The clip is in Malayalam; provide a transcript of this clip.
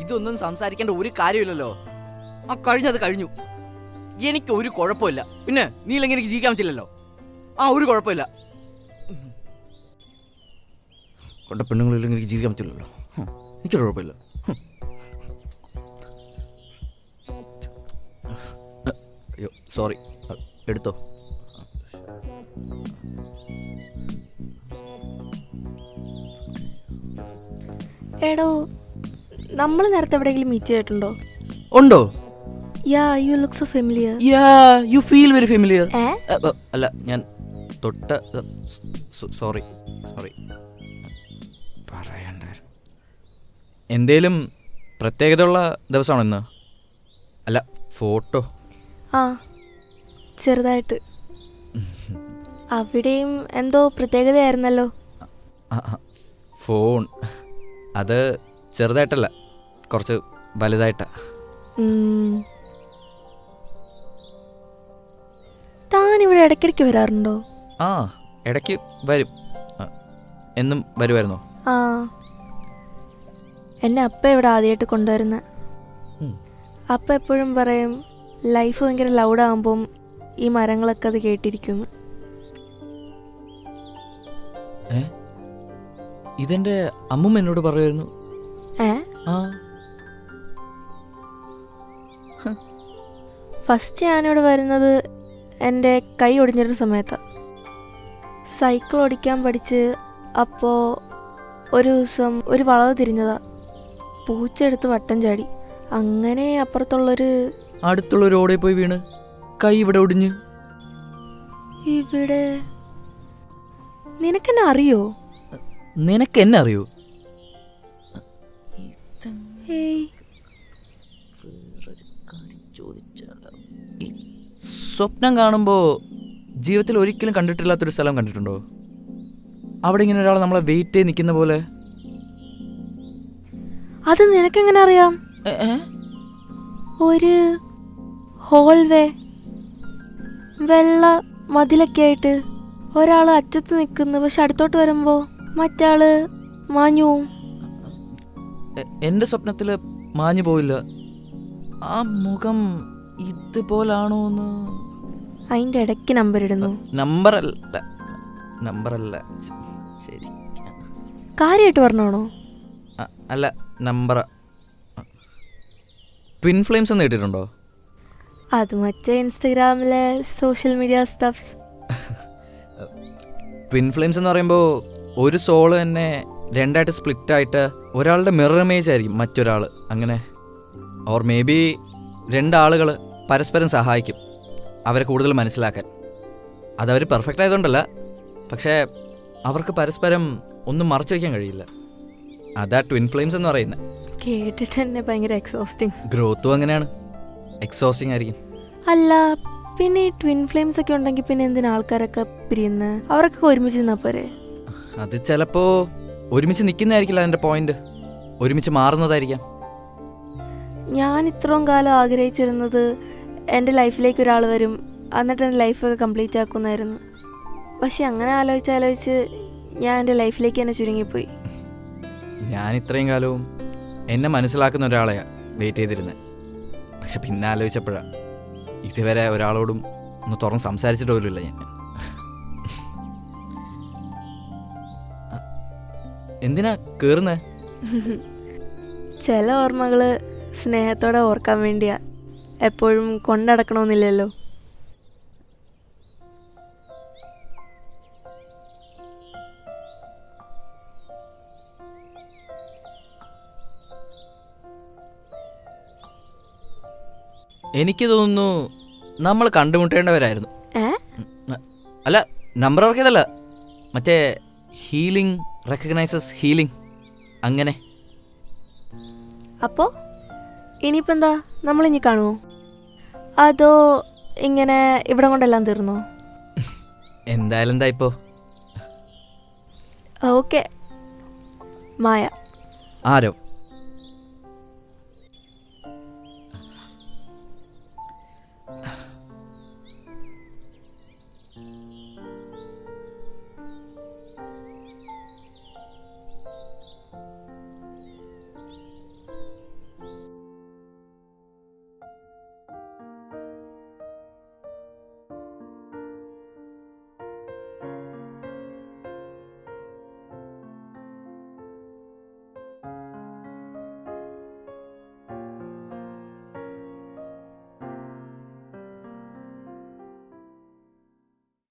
ഇതൊന്നും സംസാരിക്കേണ്ട ഒരു കാര്യമില്ലല്ലോ. ആ കഴിഞ്ഞത് കഴിഞ്ഞു. എനിക്ക് ഒരു കുഴപ്പമില്ല. പിന്നെ നീ ഇല്ലെങ്കിൽ എനിക്ക് ജീവിക്കാൻ പറ്റില്ലല്ലോ. ആ ഒരു കുഴപ്പമില്ല. കൊണ്ട പെണ്ണുങ്ങളില്ലെങ്കിൽ എനിക്ക് ജീവിക്കാൻ പറ്റില്ലല്ലോ. എനിക്കൊരു കുഴപ്പമില്ല. അയ്യോ സോറി, എടുത്തോ. എടോ, നമ്മൾ നേരത്തെ എവിടെയെങ്കിലും മീറ്റ് ചെയ്തിട്ടുണ്ടോ? ഉണ്ടോ? Yeah, you look so familiar. Yeah, you feel very familiar. ഏ? അല്ല, ഞാൻ തൊട്ട സോറി സോറി പറയണ്ടായിരുന്നു. എന്തേലും പ്രത്യേകതയുള്ള ദിവസമാണോ ഇന്ന്? അല്ല, ഫോട്ടോ. ആ, ചെറുതായിട്ട്. അവിടെയും എന്തോ പ്രത്യേകതയായിരുന്നല്ലോ. ഫോൺ അത് ചെറുതായിട്ടല്ല, കുറച്ച് വലുതായിട്ടാ. താൻ ഇവിടെ ഇടയ്ക്കിടയ്ക്ക് വരാറുണ്ടോ? ആ, ഇടയ്ക്ക് വരും. എന്നും വരുമായിരുന്നോ? ആ, എന്നെ അപ്പ ഇവിടെ ആദ്യമായിട്ട് കൊണ്ടുവരുന്ന. അപ്പ എപ്പോഴും പറയും ലൈഫ് ഭയങ്കര ലൗഡാകുമ്പം ഈ മരങ്ങളൊക്കെ അത് കേട്ടിരിക്കുന്നു. ഇതെന്റെ അമ്മൂമ്മ എന്നോട് പറയുമായിരുന്നു. ആ, ഫസ്റ്റ് ഞാനിവിടെ വരുന്നത് എൻ്റെ കൈ ഒടിഞ്ഞിരുന്ന സമയത്താണ്. സൈക്കിൾ ഓടിക്കാൻ പഠിച്ച് അപ്പോൾ ഒരു ദിവസം ഒരു വളവ് തിരിഞ്ഞതാ, പൂച്ചെടുത്ത് വട്ടം ചാടി. അങ്ങനെ അടുത്തുള്ളൊരു ഓടെ പോയി വീണ് കൈ ഇവിടെ ഒടിഞ്ഞ്. ഇവിടെ നിനക്കെന്നെ അറിയോ? നിനക്ക് എന്നെ അറിയോ? സ്വപ്നം കാണുമ്പോൾ ജീവിതത്തിൽ ഒരിക്കലും കണ്ടിട്ടില്ലാത്തൊരു സ്ഥലം കണ്ടിട്ടുണ്ടോ? അവിടെ ഇങ്ങനെ ഒരാൾ നമ്മളെ വെയിറ്റ് ചെയ്ത് നിൽക്കുന്ന പോലെ. അത് നിനക്കെങ്ങനെ അറിയാം? ഒരു ഹോൾവേ, വെള്ള മതിലൊക്കെ ആയിട്ട് ഒരാൾ അറ്റത്ത് നിൽക്കുന്നു, പക്ഷെ അടുത്തോട്ട് വരുമ്പോൾ മറ്റാള് മാഞ്ഞു പോവും. എൻ്റെ സ്വപ്നത്തിൽ മാഞ്ഞു പോയില്ല. ആ മുഖം ഇതുപോലാണോന്ന്. അതിൻ്റെ ഇടയ്ക്ക് നമ്പർ ഇടുന്നു. നമ്പറല്ല ശരി, കാര്യമായിട്ട് പറഞ്ഞാണോ? അല്ല, നമ്പറാ. ട്വിൻ ഫ്ലെയിംസ് എന്ന് കേട്ടിട്ടുണ്ടോ? അത് മറ്റേ ഇൻസ്റ്റഗ്രാമിലെ social media stuffs. Twin flames എന്ന് പറയുമ്പോൾ ഒരു സോള് തന്നെ രണ്ടായിട്ട് സ്പ്ലിറ്റായിട്ട് ഒരാളുടെ മിറർ ഇമേജ് ആയിരിക്കും മറ്റൊരാൾ. അങ്ങനെ ഓർ മേ ബി രണ്ടാളുകൾ പരസ്പരം സഹായിക്കും അവരെ കൂടുതൽ മനസ്സിലാക്കാൻ. അതവർ പെർഫെക്റ്റ് ആയതുകൊണ്ടല്ല, പക്ഷേ അവർക്ക് പരസ്പരം ഒന്നും മറച്ചു വയ്ക്കാൻ കഴിയില്ല. അതാ ട്വിൻ ഫ്ലെയിംസ് എന്ന് പറയുന്നത്. കേട്ടിട്ട് തന്നെ ഭയങ്കര എക്സോസ്റ്റിംഗ്. ഗ്രോത്തും അങ്ങനെയാണ്, എക്സോസ്റ്റിംഗ് ആയിരിക്കും. അല്ല, പിന്നെ ഈ ട്വിൻ ഫ്ലെയിംസ് ഒക്കെ ഉണ്ടെങ്കിൽ പിന്നെ എന്തിനാ ആൾക്കാരൊക്കെ പിരിയുന്നത്? അവർക്കൊക്കെ ഒരുമിച്ച് നിന്നാ പോരെ? അത് ചിലപ്പോൾ ഒരുമിച്ച് നിൽക്കുന്നതായിരിക്കില്ല അതിൻ്റെ പോയിന്റ്, ഒരുമിച്ച് മാറുന്നതായിരിക്കാം. ഞാൻ ഇത്രയും കാലം ആഗ്രഹിച്ചിരുന്നത് എൻ്റെ ലൈഫിലേക്ക് ഒരാൾ വരും, എന്നിട്ട് എൻ്റെ ലൈഫൊക്കെ കംപ്ലീറ്റ് ആക്കുന്നായിരുന്നു. പക്ഷെ അങ്ങനെ ആലോചിച്ച് ഞാൻ എൻ്റെ ലൈഫിലേക്ക് തന്നെ ചുരുങ്ങിപ്പോയി. ഞാൻ ഇത്രയും കാലവും എന്നെ മനസ്സിലാക്കുന്ന ഒരാളെയാണ് വെയിറ്റ് ചെയ്തിരുന്നത്. പക്ഷെ പിന്നെ ആലോചിച്ചപ്പോഴാണ് ഇതുവരെ ഒരാളോടും ഒന്ന് തുറന്ന് സംസാരിച്ചിട്ട് പോലുമില്ല ഞാൻ. എന്തിനാ കേറുന്നേ? ചില ഓർമ്മകൾ സ്നേഹത്തോടെ ഓർക്കാൻ വേണ്ടിയാ, എപ്പോഴും കൊണ്ടടക്കണമെന്നില്ലല്ലോ. എനിക്ക് തോന്നുന്നു നമ്മൾ കണ്ടുമുട്ടേണ്ടവരായിരുന്നു. അല്ല, നമ്പർ ഓർക്കിയതല്ല, മറ്റേ ഹീലിംഗ് റെക്കഗ്നൈസസ് ഹീലിംഗ്. അങ്ങനെ. അപ്പോൾ ഇനിയിപ്പോൾ എന്താ, നമ്മളിനി കാണുമോ അതോ ഇങ്ങനെ ഇവിടം കൊണ്ടെല്ലാം തീർന്നോ? എന്തായാലും എന്താ ഇപ്പോൾ. ഓക്കെ. മായ. ആരോ?